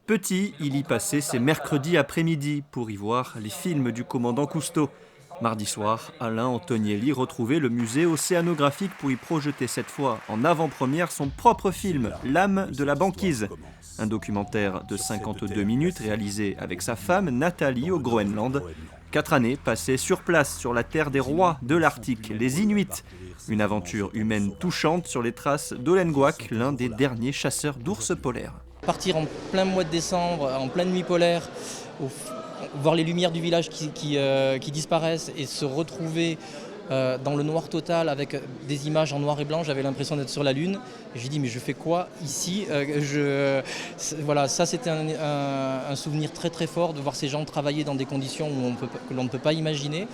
Petit, il y passait ses mercredis après-midi pour y voir les films du commandant Cousteau. Mardi soir, Alain Antonielli retrouvait le musée océanographique pour y projeter cette fois en avant-première son propre film, L'âme de la banquise. Un documentaire de 52 minutes réalisé avec sa femme Nathalie au Groenland. 4 années passées sur place sur la terre des rois de l'Arctique, les Inuits. Une aventure humaine touchante sur les traces d'Olengwak, l'un des derniers chasseurs d'ours polaires. Partir en plein mois de décembre, en pleine nuit polaire, voir les lumières du village qui disparaissent et se retrouver dans le noir total avec des images en noir et blanc, j'avais l'impression d'être sur la lune. J'ai dit mais je fais quoi ici Voilà, ça c'était un souvenir très très fort de voir ces gens travailler dans des conditions que l'on ne peut pas imaginer,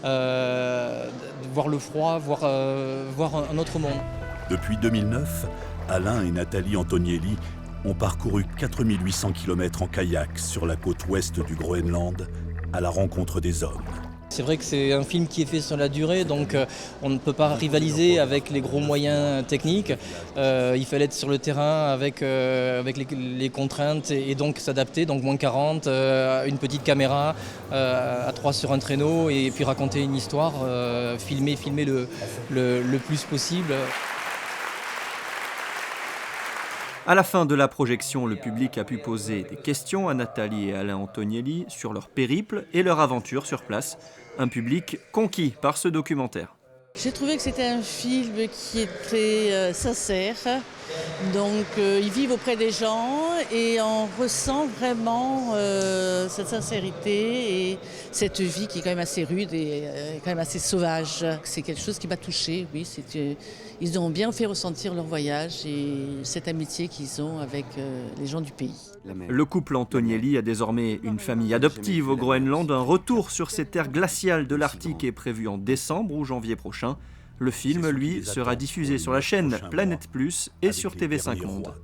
de voir le froid, voir un autre monde. Depuis 2009, Alain et Nathalie Antonielli ont parcouru 4800 km en kayak sur la côte ouest du Groenland à la rencontre des hommes. C'est vrai que c'est un film qui est fait sur la durée, donc on ne peut pas rivaliser avec les gros moyens techniques. Il fallait être sur le terrain avec les contraintes et donc s'adapter, donc moins 40, une petite caméra à 3 sur un traîneau et puis raconter une histoire, filmer le plus possible. À la fin de la projection, le public a pu poser des questions à Nathalie et Alain Antonielli sur leur périple et leur aventure sur place. Un public conquis par ce documentaire. J'ai trouvé que c'était un film qui était sincère. Donc ils vivent auprès des gens et on ressent vraiment cette sincérité et cette vie qui est quand même assez rude et quand même assez sauvage. C'est quelque chose qui m'a touchée, oui. Ils ont bien fait ressentir leur voyage et cette amitié qu'ils ont avec les gens du pays. Le couple Antonielli a désormais une famille adoptive au Groenland. Un retour sur ces terres glaciales de l'Arctique est prévu en décembre ou janvier prochain. Le film, lui, sera diffusé sur la chaîne Planète Plus et sur TV5 Monde.